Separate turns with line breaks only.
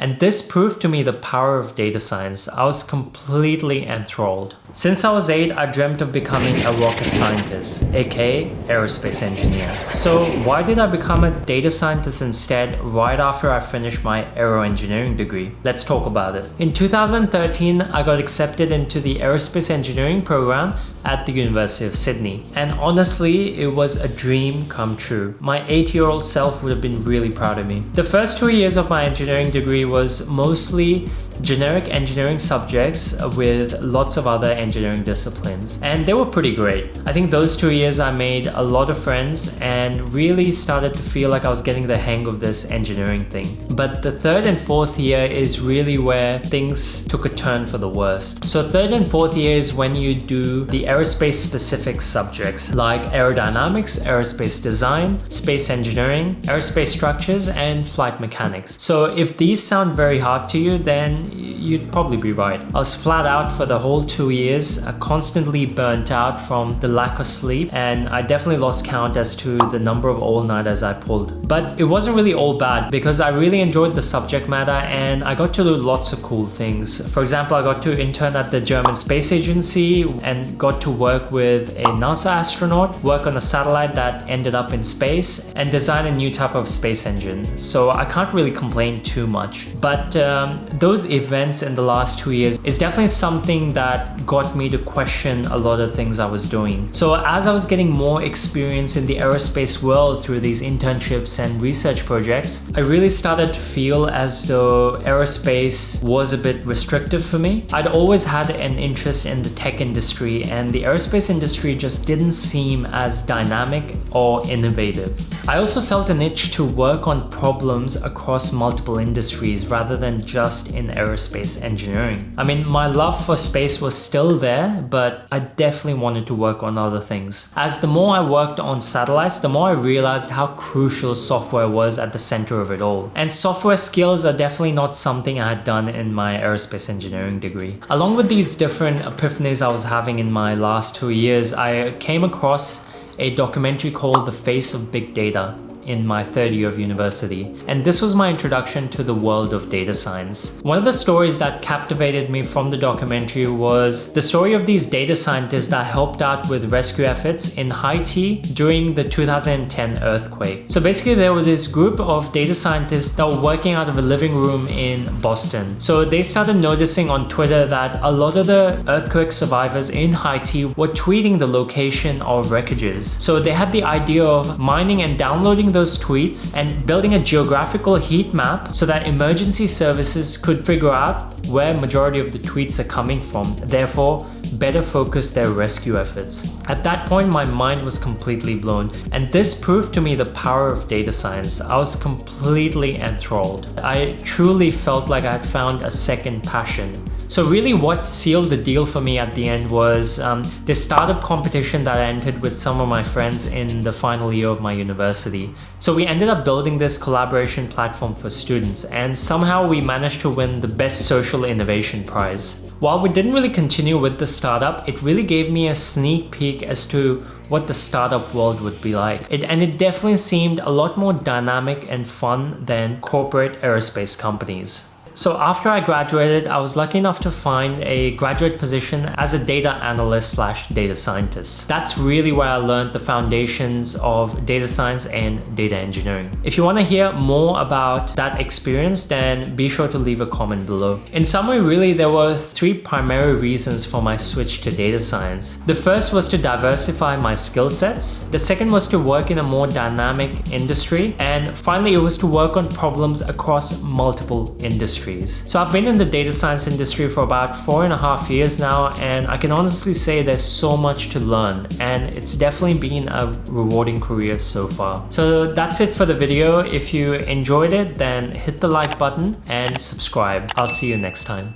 And this proved to me the power of data science. I was completely enthralled. Since I was 8, I dreamt of becoming a rocket scientist, aka aerospace engineer. So why did I become a data scientist instead right after I finished my aero engineering degree? Let's talk about it. In 2013, I got accepted into the aerospace engineering program at the University of Sydney. And honestly, it was a dream come true. My 8-year-old self would have been really proud of me. The first 2 years of my engineering degree was mostly generic engineering subjects with lots of other engineering disciplines, and they were pretty great. I think those 2 years I made a lot of friends and really started to feel like I was getting the hang of this engineering thing. But the third and fourth year is really where things took a turn for the worst. So third and fourth year is when you do the aerospace specific subjects like aerodynamics, aerospace design, space engineering, aerospace structures, and flight mechanics. So if these sound very hard to you, then you'd probably be right. I was flat out for the whole 2 years, constantly burnt out from the lack of sleep, and I definitely lost count as to the number of all-nighters I pulled. But it wasn't really all bad because I really enjoyed the subject matter and I got to do lots of cool things. For example, I got to intern at the German Space Agency and got to work with a NASA astronaut, work on a satellite that ended up in space, and design a new type of space engine. So I can't really complain too much. But those events in the last 2 years is definitely something that got me to question a lot of things I was doing. So as I was getting more experience in the aerospace world through these internships and research projects, I really started to feel as though aerospace was a bit restrictive for me. I'd always had an interest in the tech industry, and the aerospace industry just didn't seem as dynamic or innovative. I also felt an itch to work on problems across multiple industries rather than just in aerospace engineering. I mean, my love for space was still there, but I definitely wanted to work on other things. As the more I worked on satellites, the more I realized how crucial software was at the center of it all. And software skills are definitely not something I had done in my aerospace engineering degree. Along with these different epiphanies I was having in my last 2 years, I came across a documentary called The Face of Big Data in my third year of university, and this was my introduction to the world of data science. One of the stories that captivated me from the documentary was the story of these data scientists that helped out with rescue efforts in Haiti during the 2010 earthquake. So basically there was this group of data scientists that were working out of a living room in Boston. So they started noticing on Twitter that a lot of the earthquake survivors in Haiti were tweeting the location of wreckages. So they had the idea of mining and downloading those tweets and building a geographical heat map so that emergency services could figure out where majority of the tweets are coming from, therefore better focus their rescue efforts. At that point, my mind was completely blown, and this proved to me the power of data science. I was completely enthralled. I truly felt like I had found a second passion. So really what sealed the deal for me at the end was this startup competition that I entered with some of my friends in the final year of my university. So we ended up building this collaboration platform for students, and somehow we managed to win the Best Social Innovation Prize. While we didn't really continue with the startup, it really gave me a sneak peek as to what the startup world would be like. And it definitely seemed a lot more dynamic and fun than corporate aerospace companies. So after I graduated, I was lucky enough to find a graduate position as a data analyst / data scientist. That's really where I learned the foundations of data science and data engineering. If you want to hear more about that experience, then be sure to leave a comment below. In summary, really, there were 3 primary reasons for my switch to data science. The first was to diversify my skill sets. The second was to work in a more dynamic industry. And finally, it was to work on problems across multiple industries. So I've been in the data science industry for about 4.5 years now, and I can honestly say there's so much to learn, and it's definitely been a rewarding career so far. So that's it for the video. If you enjoyed it, then hit the like button and subscribe. I'll see you next time.